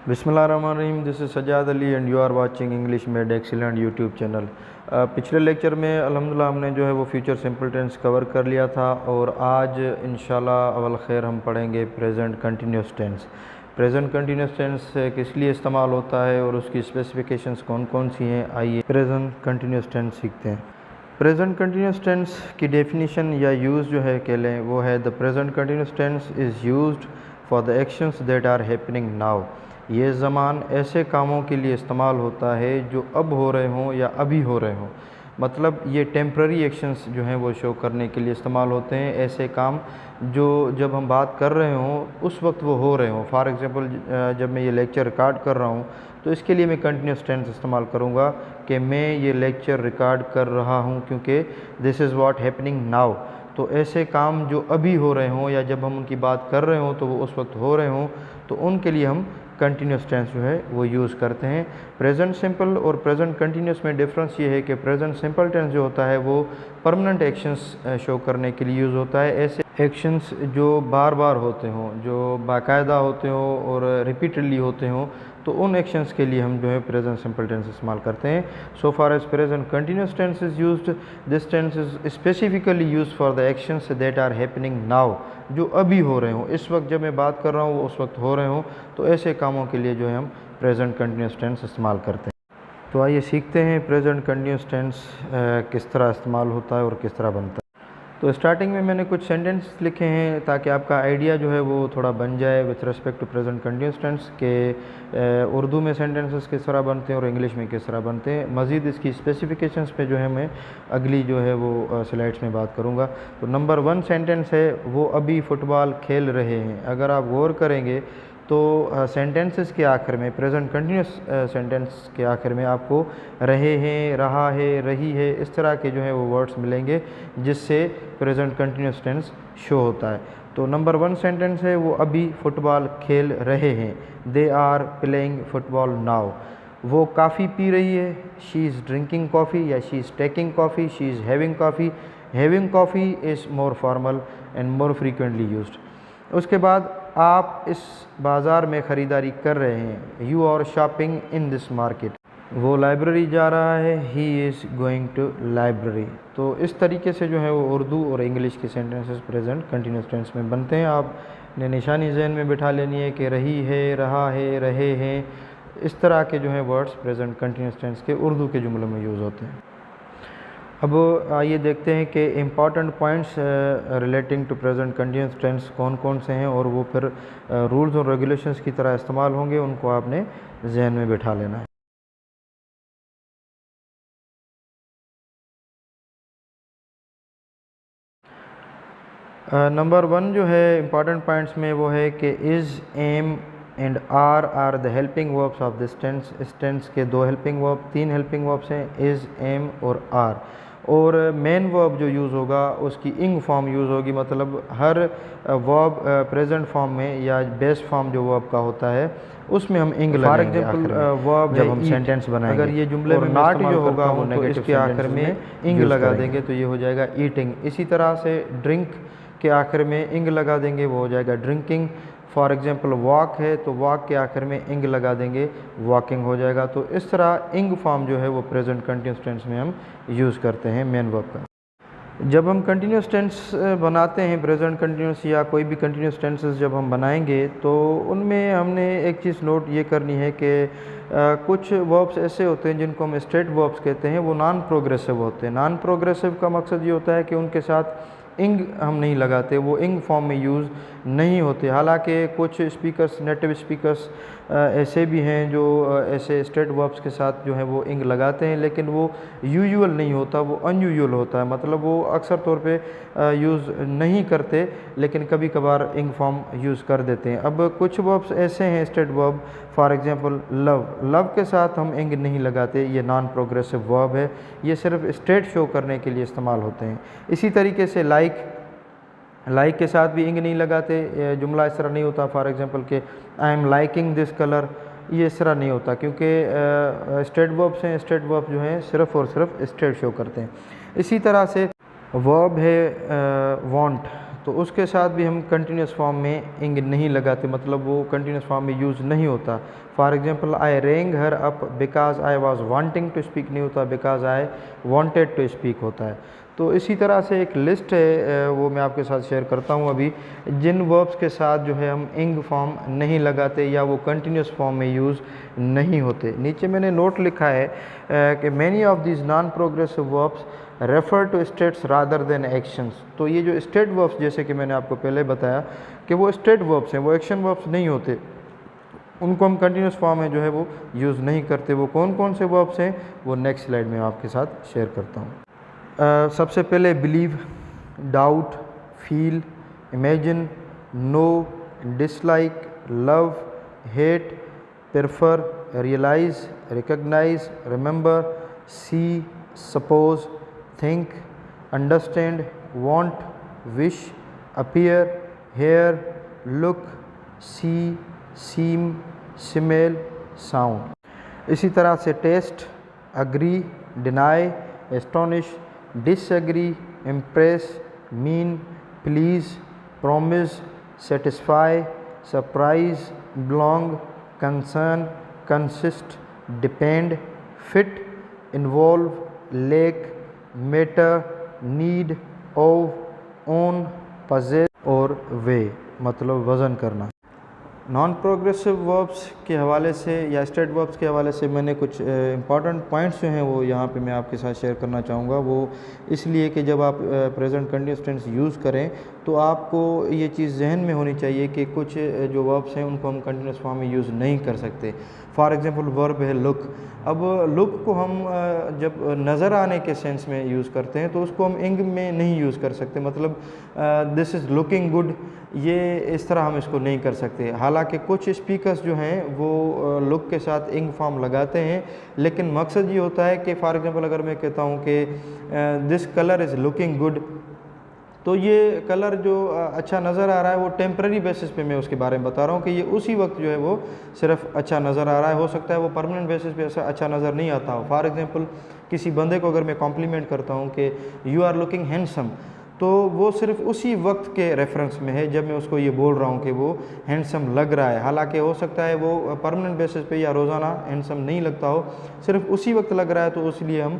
बिस्मिल्लाहिर्रहमानिर्रहीम। This is Sajjad Ali and you are watching English made excellent YouTube channel. पिछले lecture में अल्हम्दुलिल्लाह हमने जो है वो फ्यूचर सिंपल टेंस कवर कर लिया था और आज इंशाल्लाह अवल खैर हम पढ़ेंगे present continuous tense. Present continuous tense किस लिए इस्तेमाल होता है और उसकी स्पेसिफिकेशंस कौन कौन सी हैं, आइए प्रेजेंट कंटिन्यूस टेंस सीखते हैं। प्रेजेंट कंटिन्यूस टेंस की डेफिनीशन या यूज़ जो है कह लें वो है the present continuous tense is used for the actions that are happening now. ये ज़मान ऐसे कामों के लिए इस्तेमाल होता है जो अब हो रहे हों या अभी हो रहे हों। मतलब ये टेम्प्ररी एक्शंस जो हैं वो शो करने के लिए इस्तेमाल होते हैं, ऐसे काम जो जब हम बात कर रहे हों उस वक्त वो हो रहे हों। फॉर एग्ज़ाम्पल जब मैं ये लेक्चर रिकॉर्ड कर रहा हूँ तो इसके लिए मैं कंटिन्यूस टेंस इस्तेमाल करूँगा कि मैं ये लेक्चर रिकॉर्ड कर रहा हूँ, क्योंकि this is what happening now. तो ऐसे काम जो अभी हो रहे हों या जब हम उनकी बात कर रहे हों तो वो उस वक्त हो रहे हों, तो उनके लिए हम कंटिन्यूस टेंस जो है वो यूज़ करते हैं। प्रेजेंट सिंपल और प्रेजेंट कंटिन्यूस में डिफरेंस ये है कि प्रेजेंट सिंपल टेंस जो होता है वो परमानेंट एक्शंस शो करने के लिए यूज़ होता है। ऐसे एक्शंस जो बार बार होते हों, जो बाकायदा होते हों और रिपीटेडली होते हों, तो उन एक्शंस के लिए हम जो है प्रेजेंट सिंपल टेंस इस्तेमाल करते हैं। So far as present continuous tense is used, this tense is specifically used for the actions that are happening now, जो अभी हो रहे हों, इस वक्त जब मैं बात कर रहा हूँ वो उस वक्त हो रहे हों, तो ऐसे कामों के लिए जो है हम प्रेजेंट कंटिन्यूस टेंस इस्तेमाल करते हैं। तो आइए सीखते हैं प्रेजेंट कंटिन्यूस टेंस किस तरह इस्तेमाल होता है और किस तरह बनता है। तो स्टार्टिंग में मैंने कुछ सेंटेंस लिखे हैं ताकि आपका आइडिया जो है वो थोड़ा बन जाए with respect to present continuous tense के उर्दू में सेंटेंसेस किस तरह बनते हैं और इंग्लिश में किस तरह बनते हैं। मज़ीद इसकी स्पेसिफिकेशंस पे जो है मैं अगली जो है वो स्लाइड्स में बात करूँगा। तो नंबर 1 सेंटेंस है, वो अभी फ़ुटबॉल खेल रहे हैं। अगर आप गौर करेंगे तो सेंटेंसेस के आखिर में, प्रेजेंट कंटिन्यूस सेंटेंस के आखिर में आपको रहे हैं, रहा है, रही है, इस तरह के जो है वो वर्ड्स मिलेंगे जिससे प्रेजेंट कंटिन्यूस टेंस शो होता है। तो नंबर 1 सेंटेंस है, वो अभी फुटबॉल खेल रहे हैं। They are playing football now. वो काफ़ी पी रही है। शी इज़ ड्रिंकिंग कॉफ़ी या she is taking coffee, she is having coffee. Having coffee is more formal and more frequently used. उसके बाद आप इस बाज़ार में ख़रीदारी कर रहे हैं। You are shopping in this market. वो लाइब्रेरी जा रहा है। He is going to library. तो इस तरीके से जो है वो उर्दू और इंग्लिश के सेंटेंसेस प्रेजेंट कंटिन्यूस टेंस में बनते हैं। आपने निशानी जहन में बिठा लेनी है कि रही है, रहा है, रहे हैं, इस तरह के जो है वर्ड्स प्रेजेंट कंटिन्यूस टेंस के उर्दू के जुमलों में यूज़ होते हैं। अब आइए देखते हैं कि important points relating to present continuous tense कौन कौन से हैं और वो फिर रूल्स और रेगुलेशंस की तरह इस्तेमाल होंगे, उनको आपने जहन में बिठा लेना है। नंबर 1 जो है इम्पॉर्टेंट पॉइंट्स में वो है कि is, am and are the helping verbs of this tense. इस टेंस के 2 हेल्पिंग वर्ब, 3 हेल्पिंग वर्ब्स हैं, इज़, एम और आर। और मेन वर्ब जो यूज़ होगा उसकी इंग फॉर्म यूज़ होगी। मतलब हर वर्ब प्रेजेंट फॉर्म में या बेस्ट फॉर्म जो वर्ब का होता है उसमें हम इंग लगाएंगे। फॉर एग्जांपल वर्ब जब हम सेंटेंस बनाएंगे, अगर ये जुमले में नॉट जो होगा वो तो इसके आखिर में इंग लगा देंगे तो ये हो जाएगा ईटिंग। इसी तरह से ड्रिंक के आखिर में इंग लगा देंगे, वो हो जाएगा ड्रिंकिंग। फॉर एग्जांपल वॉक है तो वॉक के आखिर में इंग लगा देंगे, वॉकिंग हो जाएगा। तो इस तरह इंग फॉर्म जो है वो प्रेजेंट कंटिन्यूस टेंस में हम यूज़ करते हैं मेन वर्ब का। जब हम कंटिन्यूस टेंस बनाते हैं, प्रेजेंट कंटिन्यूस या कोई भी कंटिन्यूस टेंसेस जब हम बनाएंगे तो उनमें हमने एक चीज़ नोट ये करनी है कि कुछ वर्ब्स ऐसे होते हैं जिनको हम स्ट्रेट वर्ब्स कहते हैं, वो नॉन प्रोग्रेसिव होते हैं। नॉन प्रोग्रेसिव का मकसद ये होता है कि उनके साथ इंग हम नहीं लगाते, वो इंग फॉर्म में यूज़ नहीं होते। हालांकि कुछ स्पीकर्स, नेटिव स्पीकर्स ऐसे भी हैं जो ऐसे स्ट्रेट वर्ब्स के साथ जो है वो इंग लगाते हैं, लेकिन वो यूजुअल नहीं होता, वो अनयूजुअल होता है। मतलब वो अक्सर तौर पे यूज़ नहीं करते, लेकिन कभी कभार इंग फॉर्म यूज़ कर देते हैं। अब कुछ वर्ब्स ऐसे हैं straight verb, for example love. Love के साथ हम इंग नहीं लगाते, ये नॉन प्रोग्रेसिव वर्ब है, ये सिर्फ स्टेट शो करने के लिए इस्तेमाल होते हैं। इसी तरीके से लाइक के साथ भी इंग नहीं लगाते, जुमला इस तरह नहीं होता। फॉर एग्जांपल के I am liking this colour, ये इस तरह नहीं होता, क्योंकि स्ट्रेट वर्ब्स हैं। स्ट्रेट वर्ब जो हैं सिर्फ और सिर्फ स्ट्रेट शो करते हैं। इसी तरह से वर्ब है वांट, तो उसके साथ भी हम कंटिन्यूस फॉर्म में इंग नहीं लगाते, मतलब वो कंटिन्यूस फॉर्म में यूज़ नहीं होता। For example I rang her up because I was wanting to speak नहीं होता, because I wanted to speak होता है। तो इसी तरह से एक लिस्ट है, वो मैं आपके साथ शेयर करता हूँ अभी, जिन वर्ब्स के साथ जो है हम इंग फॉर्म नहीं लगाते या वो कंटिन्यूस फॉर्म में यूज़ नहीं होते। नीचे मैंने नोट लिखा है कि many of these non progressive verbs refer to states rather than actions. तो ये जो स्टेट वर्ब्स, जैसे कि मैंने आपको पहले बताया कि वो स्टेट वर्ब्स हैं, वो एक्शन वर्ब्स नहीं होते, उनको हम कंटिन्यूस फॉर्म में जो है वो यूज़ नहीं करते। वो कौन कौन से वर्ब्स हैं वो नेक्स्ट स्लाइड में आपके साथ शेयर करता हूँ। सबसे पहले believe, doubt, feel, imagine, know, dislike, love, hate, prefer, realise, recognise, remember, see, suppose, think, understand, want, wish, appear, hear, look, see, seem, smell, sound. इसी तरह से taste, agree, deny, astonish, disagree, impress, mean, please, promise, satisfy, surprise, belong, concern, consist, depend, fit, involve, like, matter, need, owe, own, possess और weigh, मतलब वज़न करना। Non progressive verbs के हवाले से या स्टेट वर्ब्स के हवाले से मैंने कुछ इंपॉर्टेंट पॉइंट्स जो हैं वो यहाँ पे मैं आपके साथ शेयर करना चाहूँगा। वो इसलिए कि जब आप प्रेजेंट कंटिन्यूस टेंस यूज़ करें तो आपको ये चीज़ जहन में होनी चाहिए कि कुछ जो वर्ब्स हैं उनको हम कंटिन्यूस फॉर्म में यूज़ नहीं कर सकते। फॉर एग्जांपल वर्ब है लुक। अब लुक को हम जब नज़र आने के सेंस में यूज़ करते हैं तो उसको हम इंग में नहीं यूज़ कर सकते, मतलब दिस इज़ लुकिंग गुड, ये इस तरह हम इसको नहीं कर सकते। हालांकि कुछ स्पीकर्स जो हैं वो लुक के साथ इंग फॉर्म लगाते हैं, लेकिन मकसद ये होता है कि फॉर एग्जांपल अगर मैं कहता हूँ कि this colour is looking good, तो ये कलर जो अच्छा नज़र आ रहा है वो टेम्परेरी बेसिस पे मैं उसके बारे में बता रहा हूँ कि ये उसी वक्त जो है वो सिर्फ अच्छा नज़र आ रहा है। हो सकता है वो परमानेंट बेसिस पे ऐसा अच्छा नज़र नहीं आता हो। फॉर एग्जांपल किसी बंदे को अगर मैं कॉम्प्लीमेंट करता हूँ कि यू आर लुकिंग हैंडसम, तो वो सिर्फ उसी वक्त के रेफरेंस में है जब मैं उसको ये बोल रहा हूँ कि वो हैंडसम लग रहा है। हालांकि हो सकता है वो परमानेंट बेसिस पे या रोज़ाना हैंडसम नहीं लगता हो, सिर्फ उसी वक्त लग रहा है, तो इसलिए हम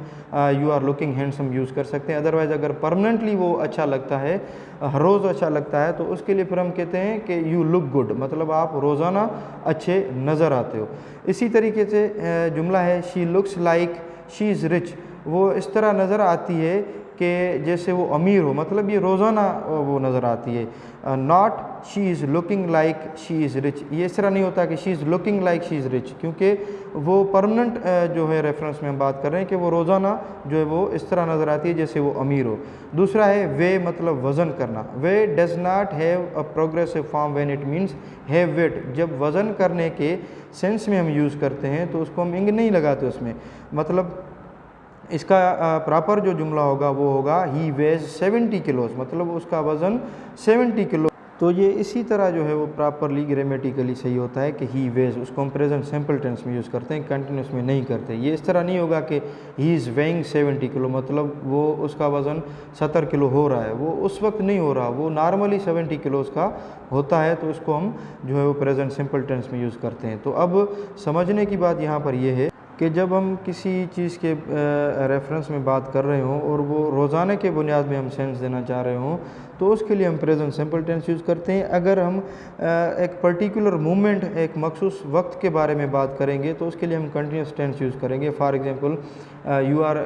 you are looking handsome use कर सकते हैं। अदरवाइज़ अगर परमानेंटली वो अच्छा लगता है, हर रोज़ अच्छा लगता है, तो उसके लिए फिर हम कहते हैं कि यू लुक गुड, मतलब आप रोज़ाना अच्छे नज़र आते हो। इसी तरीके से जुमला है she looks like she is rich, वो इस तरह नज़र आती है कि जैसे वो अमीर हो, मतलब ये रोज़ाना वो नज़र आती है। Not she is looking like she is rich, ये इस तरह नहीं होता कि she is looking like she is rich, क्योंकि वो परमानेंट जो है रेफरेंस में हम बात कर रहे हैं कि वो रोज़ाना जो है वो इस तरह नज़र आती है जैसे वो अमीर हो। दूसरा है वे, मतलब वज़न करना। Weigh does not have a progressive form when it means have weight. जब वज़न करने के सेंस में हम यूज़ करते हैं तो उसको हम इंग नहीं लगाते उसमें, मतलब इसका प्रॉपर जो जुमला होगा वो होगा ही वेज 70 किलोज, मतलब उसका वज़न 70 किलो। तो ये इसी तरह जो है वो प्रॉपरली ग्रामेटिकली सही होता है कि ही वेज, उसको हम प्रेजेंट सिंपल टेंस में यूज़ करते हैं, कंटिन्यूस में नहीं करते। ये इस तरह नहीं होगा कि ही इज़ वेइंग 70 किलो, मतलब वो उसका वज़न 70 किलो हो रहा है, वो उस वक्त नहीं हो रहा, वो नॉर्मली 70 किलो का होता है, तो उसको हम जो है वो प्रेजेंट सिंपल टेंस में यूज़ करते हैं। तो अब समझने की बात यहाँ पर यह है कि जब हम किसी चीज़ के रेफरेंस में बात कर रहे हों और वो रोज़ाना के बुनियाद में हम सेंस देना चाह रहे हों, तो उसके लिए हम प्रेजेंट सिंपल टेंस यूज़ करते हैं। अगर हम एक पर्टिकुलर मोमेंट, एक मखसूस वक्त के बारे में बात करेंगे तो उसके लिए हम कंटिन्यूस टेंस यूज़ करेंगे। For example you are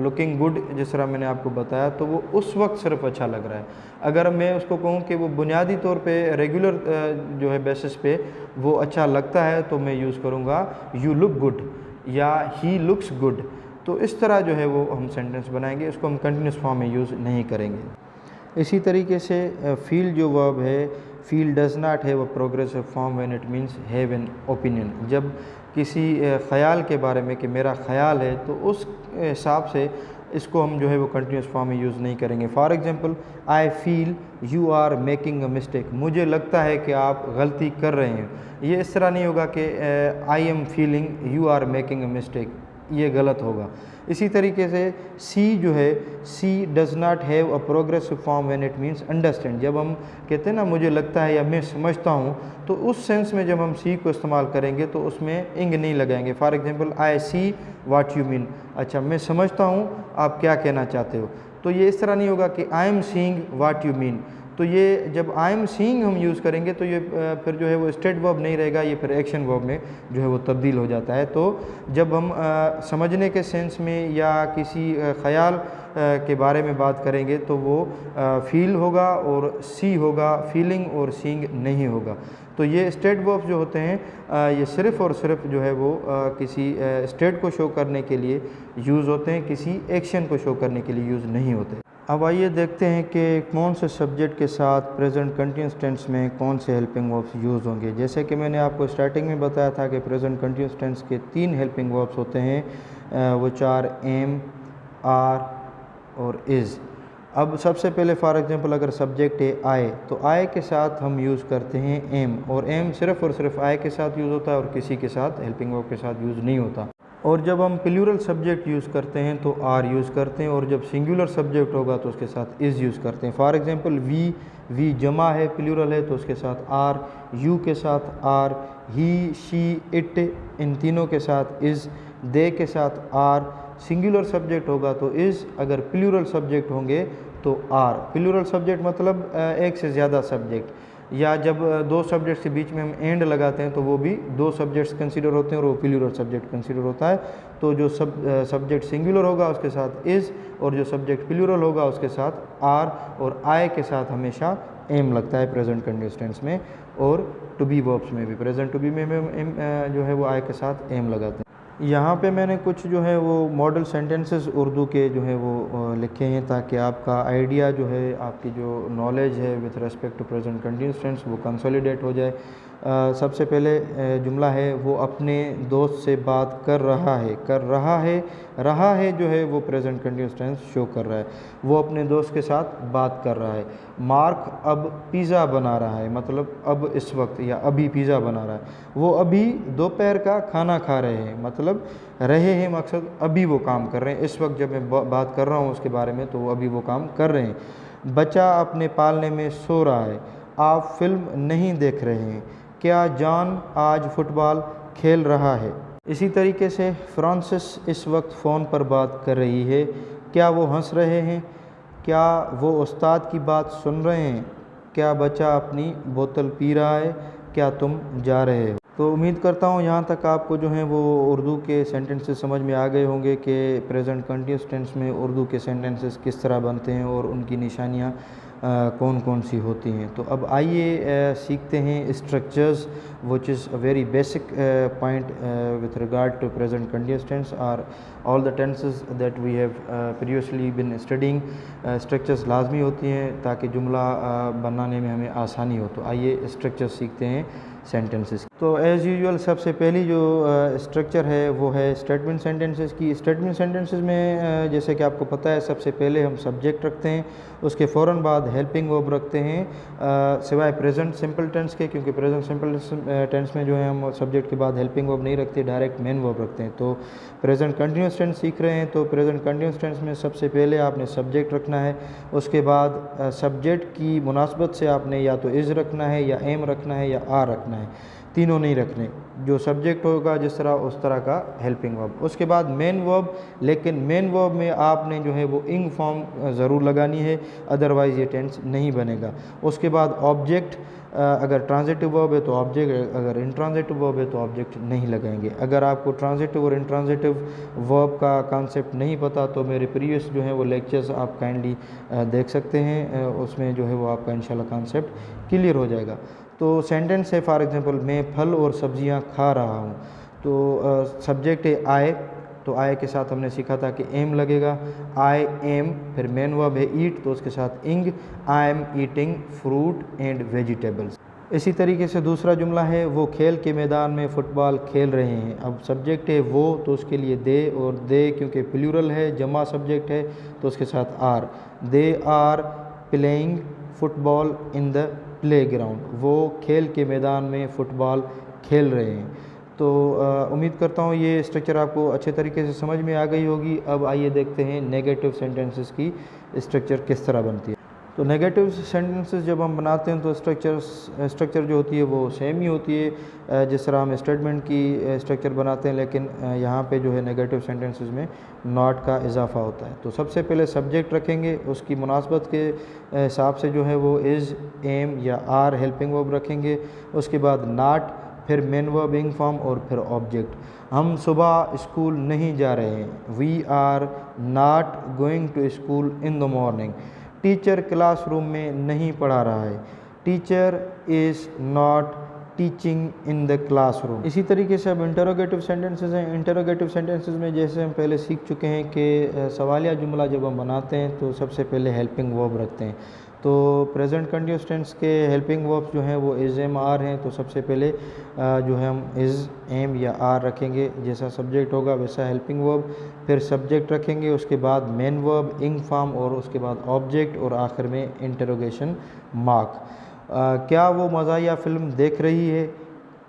looking good, जिस तरह मैंने आपको बताया, तो वो उस वक्त सिर्फ अच्छा लग रहा है। अगर मैं उसको कहूँ कि वो बुनियादी तौर पे रेगुलर जो है बेसिस पे वो अच्छा लगता है, तो मैं यूज़ करूँगा यू लुक गुड या ही लुक्स गुड। तो इस तरह जो है वो हम सेंटेंस बनाएंगे, इसको हम कंटिन्यूस फॉर्म में यूज़ नहीं करेंगे। इसी तरीके से फील जो वर्ब है, feel does not have a progressive form when it means have an opinion. जब किसी ख़याल के बारे में कि मेरा ख़याल है, तो उस हिसाब से इसको हम जो है वो कंटिन्यूस फॉर्म में यूज़ नहीं करेंगे। For example I feel you are making a mistake, मुझे लगता है कि आप गलती कर रहे हैं। ये इस तरह नहीं होगा कि I am feeling you are making a mistake, ये गलत होगा। इसी तरीके से सी जो है, see does not have a progressive form when it means understand. जब हम कहते हैं ना मुझे लगता है या मैं समझता हूँ, तो उस सेंस में जब हम सी को इस्तेमाल करेंगे तो उसमें इंग नहीं लगाएंगे। For example I see what you mean, अच्छा मैं समझता हूँ आप क्या कहना चाहते हो। तो ये इस तरह नहीं होगा कि I am seeing what you mean. तो ये जब आई एम सीइंग हम यूज़ करेंगे तो ये फिर जो है वो स्टेट वर्ब नहीं रहेगा, ये फिर एक्शन वर्ब में जो है वो तब्दील हो जाता है। तो जब हम समझने के सेंस में या किसी ख़याल के बारे में बात करेंगे तो वो फील होगा और सी होगा, फीलिंग और सीइंग नहीं होगा। तो ये स्टेट वर्ब्स जो होते हैं ये सिर्फ़ और सिर्फ जो है वो किसी स्टेट को शो करने के लिए यूज़ होते हैं, किसी एक्शन को शो करने के लिए यूज़ नहीं होते। अब आइए देखते हैं कि कौन से सब्जेक्ट के साथ प्रेजेंट कंटिन्यूस टेंस में कौन से हेल्पिंग वर्ब्स यूज़ होंगे। जैसे कि मैंने आपको स्टार्टिंग में बताया था कि प्रेजेंट कंटिन्यूस टेंस के 3 हेल्पिंग वर्ब्स होते हैं, वो 4 एम, आर और इज़। अब सबसे पहले फॉर एग्जांपल अगर सब्जेक्ट है आए, तो आए के साथ हम यूज़ करते हैं एम, और एम सिर्फ़ और सिर्फ आए के साथ यूज़ होता है और किसी के साथ हेल्पिंग वर्ब के साथ यूज़ नहीं होता। और जब हम प्लूरल सब्जेक्ट यूज़ करते हैं तो आर यूज़ करते हैं, और जब सिंगुलर सब्जेक्ट होगा तो उसके साथ इज़ यूज़ करते हैं। फॉर एग्जांपल वी जमा है, प्लूरल है तो उसके साथ आर, यू के साथ आर, ही, शी, इट, इन तीनों के साथ इज़, दे के साथ आर। सिंगुलर सब्जेक्ट होगा तो इज़, अगर प्लूरल सब्जेक्ट होंगे तो आर। प्लूरल सब्जेक्ट मतलब एक से ज़्यादा सब्जेक्ट, या जब 2 सब्जेक्ट्स के बीच में हम एंड लगाते हैं तो वो भी 2 सब्जेक्ट्स कंसीडर होते हैं और वो प्लूरल सब्जेक्ट कंसीडर होता है। तो जो सब्जेक्ट सिंगुलर होगा उसके साथ इज़, और जो सब्जेक्ट प्लूरल होगा उसके साथ आर, और आए के साथ हमेशा एम लगता है प्रेजेंट कंटिन्यूअस टेंस में, और टू बी वर्ब्स में भी, प्रेजेंट टू बी में एम जो है वो आए के साथ एम लगाते हैं। यहाँ पे मैंने कुछ जो है वो मॉडल सेंटेंसेस उर्दू के जो है वो लिखे हैं, ताकि आपका आइडिया जो है, आपकी जो नॉलेज है with respect to present continuous tense वो कंसोलिडेट हो जाए। सबसे पहले जुमला है वो अपने दोस्त से बात कर रहा है। कर रहा है जो है वो प्रेजेंट कंटिन्यूअस टेंस शो कर रहा है, वो अपने दोस्त के साथ बात कर रहा है। मार्क अब पिज़्ज़ा बना रहा है, मतलब अब इस वक्त या अभी पिज़्ज़ा बना रहा है। वो अभी दोपहर का खाना खा रहे हैं, मतलब रहे हैं मकसद अभी वो काम कर रहे हैं, इस वक्त जब मैं बात कर रहा हूँ उसके बारे में तो वो अभी वो काम कर रहे हैं। बच्चा अपने पालने में सो रहा है। आप फिल्म नहीं देख रहे हैं। क्या जॉन आज फुटबॉल खेल रहा है। इसी तरीके से फ्रांसिस इस वक्त फ़ोन पर बात कर रही है। क्या वो हंस रहे हैं। क्या वो उस्ताद की बात सुन रहे हैं। क्या बच्चा अपनी बोतल पी रहा है। क्या तुम जा रहे हो। तो उम्मीद करता हूँ यहाँ तक आपको जो है वो उर्दू के सेंटेंसेस समझ में आ गए होंगे कि प्रेजेंट कंटिन्यूअस टेंस में उर्दू के सेंटेंसेस किस तरह बनते हैं और उनकी निशानियाँ कौन कौन सी होती हैं। तो अब आइए सीखते हैं structures, which is a very basic point with regard to present continuous tense और all the tenses that we have previously been studying. Structures लाजमी होती हैं ताकि जुमला बनाने में हमें आसानी हो। तो आइए स्ट्रक्चर सीखते हैं सेंटेंसेस। तो एज़ यूजुअल सबसे पहली जो स्ट्रक्चर है वो है स्टेटमेंट सेंटेंसेस की। स्टेटमेंट सेंटेंसेस में जैसे कि आपको पता है सबसे पहले हम सब्जेक्ट रखते हैं, उसके फ़ौरन बाद हेल्पिंग वर्ब रखते हैं, सिवाय प्रेजेंट सिंपल टेंस के, क्योंकि प्रेजेंट सिंपल टेंस में जो है हम सब्जेक्ट के बाद हेल्पिंग वर्ब नहीं रखते, डायरेक्ट मेन वर्ब रखते हैं। तो प्रेजेंट कंटिन्यूअस टेंस सीख रहे हैं तो प्रेजेंट कंटिन्यूअस टेंस में सबसे पहले आपने सब्जेक्ट रखना है, उसके बाद सब्जेक्ट की मुनासबत से आपने या तो इज़ रखना है या एम रखना है या आर रखना है, तीनों नहीं रखने। जो सब्जेक्ट होगा जिस तरह उस तरह का हेल्पिंग वर्ब। उसके बाद मेन वर्ब, लेकिन मेन वर्ब में आपने जो है वो इंग फॉर्म ज़रूर लगानी है, अदरवाइज़ ये टेंस नहीं बनेगा। उसके बाद ऑब्जेक्ट, अगर ट्रांजिटिव वर्ब है तो ऑब्जेक्ट, अगर इंट्रांजिटिव वर्ब है तो ऑब्जेक्ट नहीं लगाएंगे। अगर आपको ट्रांजिटिव और इंट्रांजिटिव वर्ब का कॉन्सेप्ट नहीं पता तो मेरे प्रीवियस जो है वो लेक्चर्स आप काइंडली देख सकते हैं, उसमें जो है वो आपका इंशाल्लाह कॉन्सेप्ट क्लियर हो जाएगा। तो सेंटेंस है फॉर एग्जांपल मैं फल और सब्जियां खा रहा हूँ, तो सब्जेक्ट है आए, तो आए के साथ हमने सीखा था कि एम लगेगा, आई एम, फिर मेन वर्ब है ईट तो उसके साथ इंग, I am eating fruit and vegetables. इसी तरीके से दूसरा जुमला है वो खेल के मैदान में फ़ुटबॉल खेल रहे हैं। अब सब्जेक्ट है वो तो उसके लिए दे, और दे क्योंकि प्लूरल है, जमा सब्जेक्ट है तो उसके साथ are. They are playing football in the playground, वो खेल के मैदान में फ़ुटबॉल खेल रहे हैं। तो उम्मीद करता हूँ ये स्ट्रक्चर आपको अच्छे तरीके से समझ में आ गई होगी। अब आइए देखते हैं नेगेटिव सेंटेंसेस की स्ट्रक्चर किस तरह बनती है। तो नेगेटिव सेंटेंसेस जब हम बनाते हैं तो स्ट्रक्चर जो होती है वो सेम ही होती है जिस तरह हम स्टेटमेंट की स्ट्रक्चर बनाते हैं, लेकिन यहाँ पे जो है नेगेटिव सेंटेंसेस में नॉट का इजाफा होता है। तो सबसे पहले सब्जेक्ट रखेंगे, उसकी मुनासबत के हिसाब से जो है वो इज़, एम या आर हेल्पिंग वर्ब रखेंगे। उसके बाद नॉट, फिर मेन वर्ब इंग फॉर्म और फिर ऑब्जेक्ट। हम सुबह स्कूल नहीं जा रहे हैं, we are not going to school in the morning. Teacher classroom में नहीं पढ़ा रहा है, teacher is not teaching in the classroom. इसी तरीके से अब इंटरोगेटिव सेंटेंसेस हैं। इंटरोगेटिव सेंटेंसेस में जैसे हम पहले सीख चुके हैं कि सवालिया जुमला जब हम बनाते हैं तो सबसे पहले हेल्पिंग वर्ब रखते हैं। तो प्रेजेंट कंटिन्यूअस टेंस के हेल्पिंग वर्ब्स जो हैं वो इज़, एम, आर हैं। तो सबसे पहले जो है हम इज़, एम या आर रखेंगे, जैसा सब्जेक्ट होगा वैसा हेल्पिंग वर्ब, फिर सब्जेक्ट रखेंगे, उसके बाद मेन वर्ब इंग फॉर्म और उसके बाद ऑब्जेक्ट और आखिर में इंटरोगेशन मार्क। क्या वो मज़ाहिया फ़िल्म देख रही है?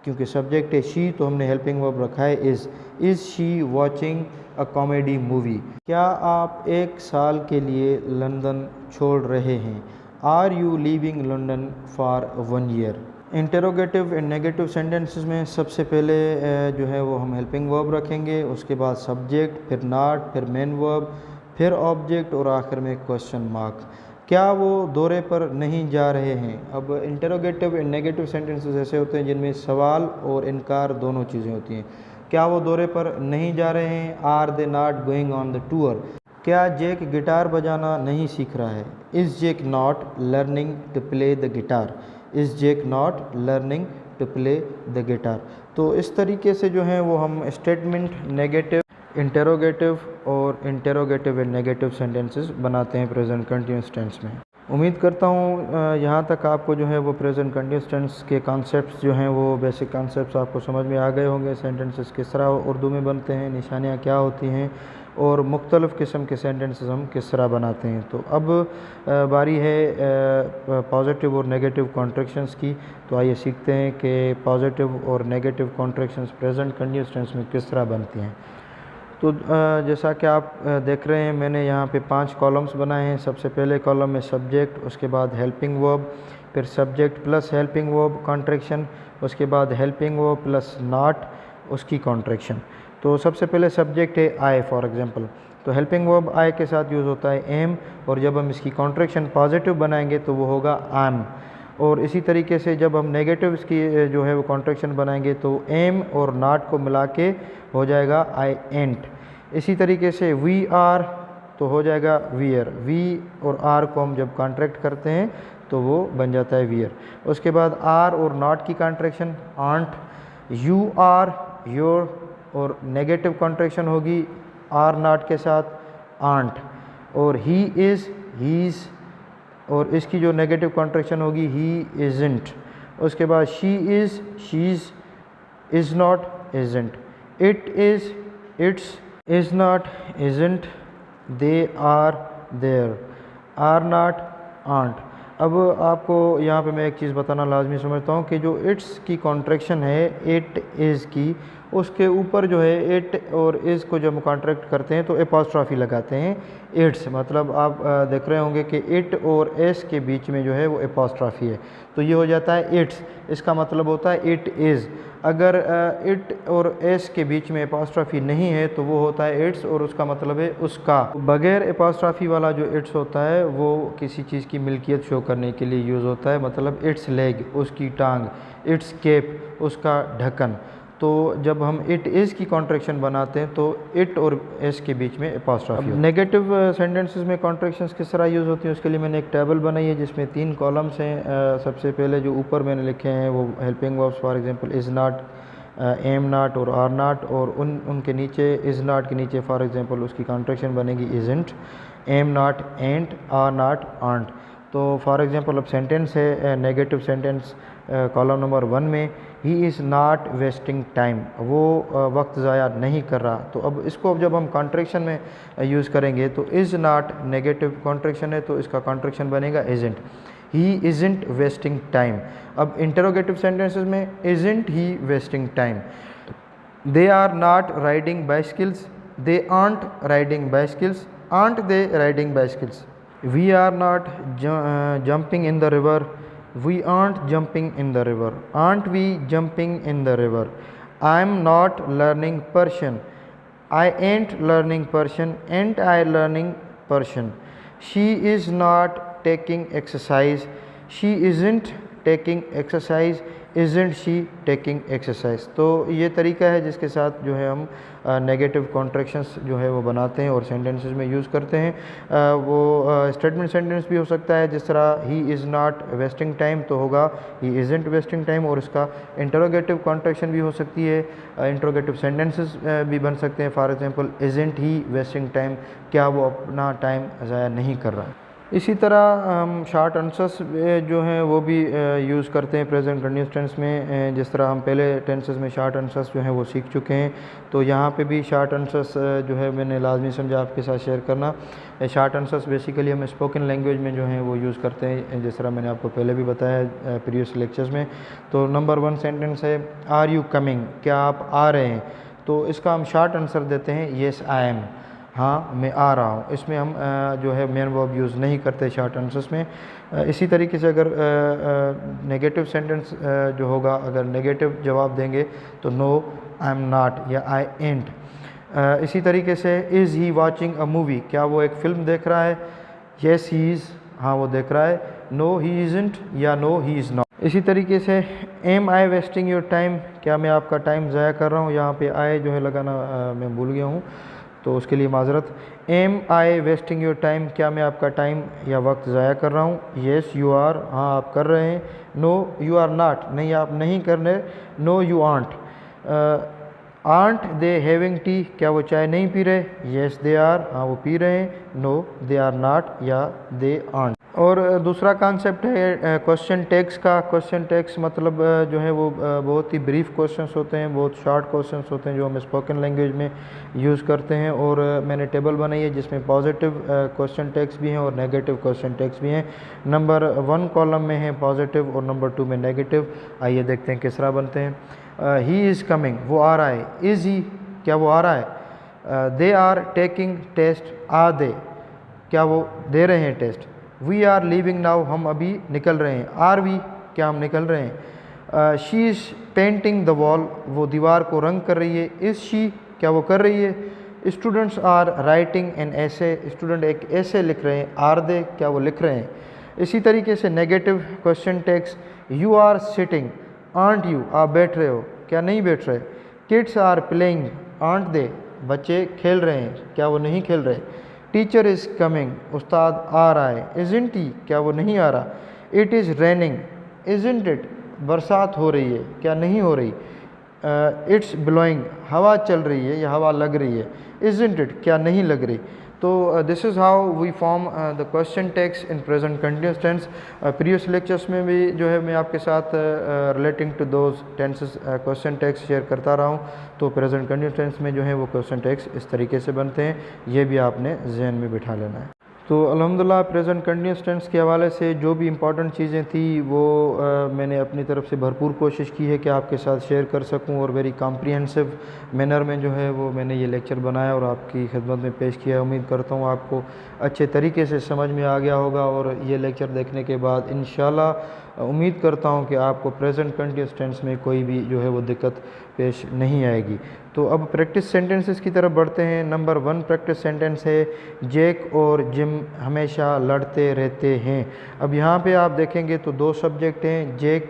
क्योंकि सब्जेक्ट है शी तो हमने हेल्पिंग वर्ब रखा है is she watching a comedy movie? क्या आप 1 साल के लिए लंदन छोड़ रहे हैं? Are you leaving London for 1 year? Interrogative and negative sentences में सबसे पहले जो है वो हम हेल्पिंग वर्ब रखेंगे, उसके बाद सब्जेक्ट, फिर नॉट, फिर मेन वर्ब, फिर ऑब्जेक्ट और आखिर में क्वेश्चन मार्क। क्या वो दौरे पर नहीं जा रहे हैं? अब इंटरोगेटिव एंड नेगेटिव सेंटेंसेस ऐसे होते हैं जिनमें सवाल और इनकार दोनों चीज़ें होती हैं। क्या वो दौरे पर नहीं जा रहे हैं? Are they not going on the tour? क्या जैक गिटार बजाना नहीं सीख रहा है? Is Jack not learning to play the guitar? Is Jack not learning to play the guitar? तो इस तरीके से जो है वो हम स्टेटमेंट, नेगेटिव, इंटरोगेटिव और इंटरोगेटिव एंड नेगेटिव सेंटेंसेस बनाते हैं प्रेजेंट कंटिन्यूअस टेंस में। उम्मीद करता हूँ यहाँ तक आपको जो है वो प्रेजेंट कंटिन्यूअस टेंस के कॉन्सेप्ट्स जो हैं वो बेसिक कॉन्सेप्ट्स आपको समझ में आ गए होंगे। सेंटेंसेस किस तरह उर्दू में बनते हैं, निशानियाँ क्या होती हैं और मुख्तलिफ़ किस्म के सेंटेंसेस हम किस तरह बनाते हैं। तो अब बारी है पॉजिटिव और नेगेटिव कॉन्ट्रैक्शंस की। तो आइए सीखते हैं कि पॉजिटिव और negative contractions present continuous tense में किस तरह बनती हैं। तो जैसा कि आप देख रहे हैं मैंने यहाँ पे 5 कॉलम्स बनाए हैं। सबसे पहले कॉलम में सब्जेक्ट, उसके बाद हेल्पिंग वर्ब, फिर subject plus helping verb contraction, उसके बाद हेल्पिंग वर्ब प्लस नॉट उसकी कॉन्ट्रैक्शन। तो सबसे पहले सब्जेक्ट है आई फॉर एग्जांपल, तो हेल्पिंग वर्ब आई के साथ यूज़ होता है एम, और जब हम इसकी कॉन्ट्रैक्शन पॉजिटिव बनाएंगे तो वो होगा एम। और इसी तरीके से जब हम नेगेटिव इसकी जो है वो कॉन्ट्रैक्शन बनाएंगे तो एम और नॉट को मिला के हो जाएगा आई एंट। इसी तरीके से वी आर तो हो जाएगा वियर, वी और आर को हम जब कॉन्ट्रैक्ट करते हैं तो वो बन जाता है वियर। उसके बाद आर और नॉट की contraction aren't, you are you're, और नेगेटिव कॉन्ट्रैक्शन होगी आर नॉट के साथ आंट, और ही इज़ हीज़, और इसकी जो नेगेटिव कॉन्ट्रैक्शन होगी ही इज़ंट। उसके बाद she is she's, is not isn't, it is it's, is not isn't, they are they're, are not aren't. अब आपको यहाँ पे मैं एक चीज़ बताना लाजमी समझता हूँ कि जो इट्स की कॉन्ट्रैक्शन है इट इज़ की, उसके ऊपर जो है इट और इज़ को जब कॉन्ट्रैक्ट करते हैं तो एपॉस्ट्रॉफी लगाते हैं इट्स। मतलब आप देख रहे होंगे कि इट और एस के बीच में जो है वो एपॉस्ट्रॉफी है, तो ये हो जाता है इट्स। इसका मतलब होता है इट इज़। अगर इट और एस के बीच में एपॉस्ट्रॉफी नहीं है तो वो होता है इट्स, और उसका मतलब है उसका। बगैर एपॉस्ट्रॉफी वाला जो इट्स होता है वो किसी चीज़ की मिल्कियत शो करने के लिए यूज़ होता है, मतलब इट्स लेग उसकी टांग, इट्स केप उसका ढक्कन। तो जब हम इट इज़ की कॉन्ट्रैक्शन बनाते हैं तो इट और एस के बीच में एपॉस्ट्रॉफी। नेगेटिव सेंटेंसेस में कॉन्ट्रैक्शंस किस तरह यूज़ होती हैं उसके लिए मैंने एक टेबल बनाई है जिसमें 3 कॉलम्स हैं। सबसे पहले जो ऊपर मैंने लिखे हैं वो helping verbs, for example is not, am not और आर नॉट, और उनके नीचे इज़ नॉट के नीचे फॉर एग्जांपल उसकी कॉन्ट्रैक्शन बनेगी isn't, am not ain't, are not aren't. तो फॉर एग्जांपल अब सेंटेंस है नेगेटिव सेंटेंस कॉलम नंबर 1 में, he is not wasting time, वो वक्त ज़ाया नहीं कर रहा। तो अब इसको अब जब हम कॉन्ट्रैक्शन में यूज़ करेंगे तो इज़ नॉट नेगेटिव कॉन्ट्रैक्शन है तो इसका कॉन्ट्रैक्शन बनेगा isn't, he isn't wasting time. अब इंटरोगेटिव सेंटेंसेस में isn't he wasting time, They are not riding bicycles. They aren't riding bicycles. Aren't they riding bicycles? We are not jumping in the river. We aren't jumping in the river. Aren't we jumping in the river? I'm not learning Persian. I ain't learning Persian. Ain't I learning Persian? She is not taking exercise. She isn't taking exercise. Isn't she taking exercise? तो ये तरीका है जिसके साथ जो है हम negative contractions जो है वो बनाते हैं और सेंटेंसेस में यूज़ करते हैं। वो स्टेटमेंट सेंटेंस भी हो सकता है, जिस तरह ही इज़ नॉट वेस्टिंग टाइम तो होगा ही इज़ंट वेस्टिंग टाइम, और इसका इंटरोगेटिव कॉन्ट्रैक्शन भी हो सकती है, इंटरोगेटिव सेंटेंसेस भी बन सकते हैं। For example isn't he wasting time, क्या वो अपना टाइम ज़ाया नहीं कर रहा है। इसी तरह हम शॉर्ट आंसर्स जो हैं वो भी यूज़ करते हैं प्रेजेंट कंटिन्यूअस टेंस में। जिस तरह हम पहले टेंसेस में शॉर्ट आंसर्स जो हैं वो सीख चुके हैं, तो यहाँ पे भी शॉर्ट आंसर्स जो है मैंने लाजमी समझा आपके साथ शेयर करना। शॉर्ट आंसर्स बेसिकली हम स्पोकन लैंग्वेज में जो हैं वो यूज़ करते हैं, जिस तरह मैंने आपको पहले भी बताया प्रीवियस लेक्चर्स में। तो नंबर 1 सेंटेंस है आर यू कमिंग, क्या आप आ रहे हैं? तो इसका हम शॉर्ट आंसर देते हैं येस आई एम, हाँ मैं आ रहा हूँ। इसमें हम जो है मेन वर्ब यूज़ नहीं करते शॉर्ट आंसर्स में। इसी तरीके से अगर नेगेटिव सेंटेंस जो होगा, अगर नेगेटिव जवाब देंगे तो नो आई एम नॉट या आई एंट। इसी तरीके से is he watching a movie, क्या वो एक फ़िल्म देख रहा है? येस ही इज़, हाँ वो देख रहा है। नो ही इज़ंट या नो ही इज़ नॉट। इसी तरीके से am I wasting your time, क्या मैं आपका टाइम ज़ाया कर रहा हूँ? यहाँ पे आई जो है लगाना मैं भूल गया हूँ, तो उसके लिए माजरत। Am I wasting your time, क्या मैं आपका टाइम या वक्त ज़ाया कर रहा हूँ? येस यू आर, हाँ आप कर रहे हैं। नो यू आर नॉट, नहीं आप नहीं कर रहे। No you aren't. Aren't they having tea, क्या वो चाय नहीं पी रहे? येस दे आर, हाँ वो पी रहे हैं। नो दे आर नॉट या दे आंट। और दूसरा कॉन्सेप्ट है क्वेश्चन टैग्स का। क्वेश्चन टैग्स मतलब जो है वो बहुत ही ब्रीफ क्वेश्चंस होते हैं, बहुत शॉर्ट क्वेश्चंस होते हैं जो हम स्पोकन लैंग्वेज में यूज़ करते हैं। और मैंने टेबल बनाई है जिसमें पॉजिटिव क्वेश्चन टैग्स भी हैं और नेगेटिव क्वेश्चन टैग्स भी हैं। नंबर 1 कॉलम में है पॉजिटिव और नंबर 2 में नेगेटिव। आइए देखते हैं किस तरह बनते हैं। ही इज़ कमिंग, वो आ रहा है। इज़ ही, क्या वो आ रहा है? They are taking test, are they, क्या वो दे रहे हैं test? We are leaving now, हम अभी निकल रहे हैं। आर वी, क्या हम निकल रहे हैं? She is painting the wall, वो दीवार को रंग कर रही है। इज़ शी, क्या वो कर रही है? स्टूडेंट्स आर राइटिंग एन ऐसे, स्टूडेंट एक ऐसे लिख रहे हैं। आर दे, क्या वो लिख रहे हैं? इसी तरीके से negative question tags, you are sitting, aren't you, आप बैठ रहे हो, क्या नहीं बैठ रहे? Kids are playing, aren't they, बच्चे खेल रहे हैं, क्या वो नहीं खेल रहे? टीचर इज़ कमिंग, उस्ताद आ रहा है। इज़ंट ही, क्या वो नहीं आ रहा? It is raining, isn't it, बरसात हो रही है, क्या नहीं हो रही? इट्स ब्लोइंग, हवा चल रही है या हवा लग रही है। इज़ंट इट, क्या नहीं लग रही? तो this is how we form the question tags in present continuous tense. Previous lectures में भी जो है मैं आपके साथ relating to those tenses question tags share करता रहा हूँ। तो प्रेजेंट कंटिन्यूअस टेंस में जो है वो क्वेश्चन टैग्स इस तरीके से बनते हैं, ये भी आपने जहन में बिठा लेना है। तो अल्हम्दुलिल्लाह प्रेजेंट कंटिन्यूअस टेंस के हवाले से जो भी इम्पॉर्टेंट चीज़ें थी वो मैंने अपनी तरफ से भरपूर कोशिश की है कि आपके साथ शेयर कर सकूं और वेरी कॉम्प्रिहेंसिव मैनर में जो है वो मैंने ये लेक्चर बनाया और आपकी खिदमत में पेश किया। उम्मीद करता हूँ आपको अच्छे तरीके से समझ में आ गया होगा और ये लेक्चर देखने के बाद इंशाल्लाह उम्मीद करता हूँ कि आपको प्रेजेंट कंटिन्यूअस टेंस में कोई भी जो है वो दिक्कत पेश नहीं आएगी। तो अब प्रैक्टिस सेंटेंसेस की तरफ बढ़ते हैं। नंबर 1 प्रैक्टिस सेंटेंस है जैक और जिम हमेशा लड़ते रहते हैं। अब यहाँ पे आप देखेंगे तो 2 सब्जेक्ट हैं, जैक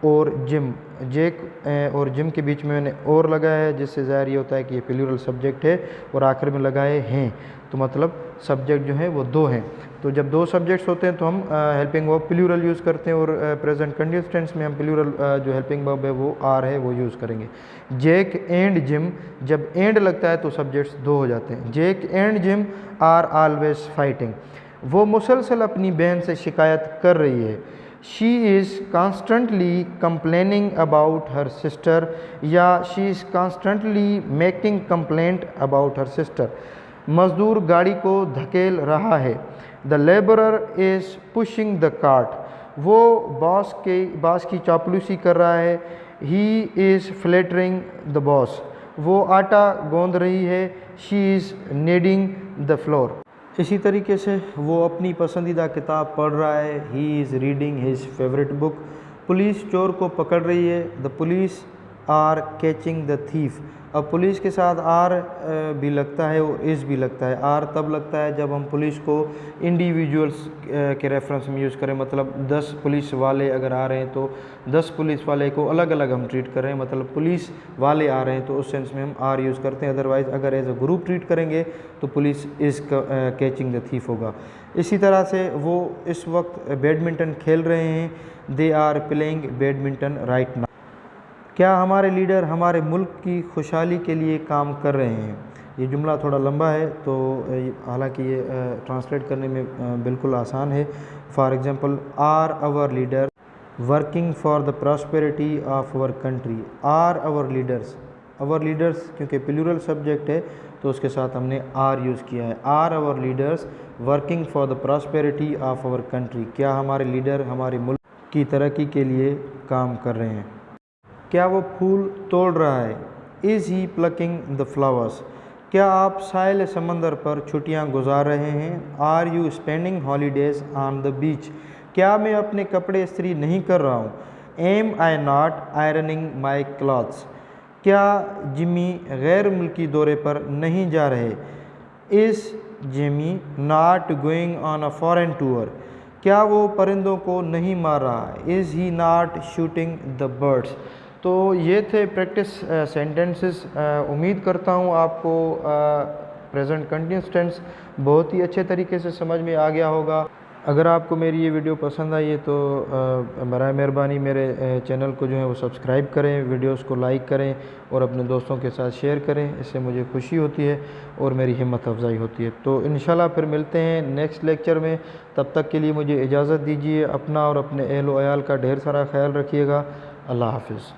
और जिम। जैक और जिम के बीच में मैंने और लगाया है, जिससे ज़ाहिर ये होता है कि ये प्लूरल सब्जेक्ट है, और आखिर में लगाए हैं तो मतलब सब्जेक्ट जो है वो 2 हैं। तो जब 2 सब्जेक्ट्स होते हैं तो हम हेल्पिंग वर्ब प्लूरल यूज़ करते हैं और प्रेजेंट कंटिन्यूअस टेंस में हम प्लूरल जो हेल्पिंग वर्ब है वो आर है वो यूज़ करेंगे। जैक एंड जिम, जब एंड लगता है तो सब्जेक्ट्स 2 हो जाते हैं। Jack and Jim are always fighting, वो मुसलसल अपनी बहन से शिकायत कर रही है। She is constantly complaining about her sister, या she is constantly making complaint about her sister. मज़दूर गाड़ी को धकेल रहा है। The labourer is pushing the cart, वो बॉस की चापलूसी कर रहा है। He is flattering the boss, वो आटा गूंद रही है। She is kneading the flour. इसी तरीके से वो अपनी पसंदीदा किताब पढ़ रहा है। He is reading his favourite book. Police चोर को पकड़ रही है। The police are catching the thief. अब पुलिस के साथ आर भी लगता है और इज़ भी लगता है। आर तब लगता है जब हम पुलिस को इंडिविजुअल्स के रेफरेंस में यूज़ करें, मतलब 10 पुलिस वाले अगर आ रहे हैं तो 10 पुलिस वाले को अलग अलग हम ट्रीट करें, मतलब पुलिस वाले आ रहे हैं तो उस सेंस में हम आर यूज़ करते हैं। अदरवाइज़ अगर एज अ ग्रुप ट्रीट करेंगे तो police is catching the thief होगा। इसी तरह से वो इस वक्त बैडमिंटन खेल रहे हैं। They are playing badminton right now. क्या हमारे लीडर हमारे मुल्क की खुशहाली के लिए काम कर रहे हैं। ये जुमला थोड़ा लंबा है तो हालांकि ये ट्रांसलेट करने में बिल्कुल आसान है। For example, are our leader working for the prosperity of our country. Are our leaders क्योंकि प्लूरल सब्जेक्ट है तो उसके साथ हमने आर यूज़ किया है। Are our leaders working for the prosperity of our country. क्या हमारे लीडर हमारे मुल्क की तरक्की के लिए काम कर रहे हैं। क्या वो फूल तोड़ रहा है। Is he plucking the flowers. क्या आप साहिल समंदर पर छुट्टियां गुजार रहे हैं। Are you spending holidays on the beach. क्या मैं अपने कपड़े इस्त्री नहीं कर रहा हूँ। Am I not ironing my clothes. क्या जिमी गैर मुल्की दौरे पर नहीं जा रहे। Is Jimmy not going on a foreign tour. क्या वो परिंदों को नहीं मार रहा। Is he not shooting the birds. तो ये थे प्रैक्टिस सेंटेंसेस। उम्मीद करता हूँ आपको प्रेजेंट कंटिन्यूस टेंस बहुत ही अच्छे तरीके से समझ में आ गया होगा। अगर आपको मेरी ये वीडियो पसंद आई है तो बराए मेहरबानी मेरे चैनल को जो है वो सब्सक्राइब करें, वीडियोस को लाइक करें और अपने दोस्तों के साथ शेयर करें। इससे मुझे खुशी होती है और मेरी हिम्मत अफजाई होती है। तो इंशाल्लाह फिर मिलते हैं नेक्स्ट लेक्चर में। तब तक के लिए मुझे इजाज़त दीजिए। अपना और अपने अहल व अयाल का ढेर सारा ख्याल रखिएगा। अल्लाह हाफिज़।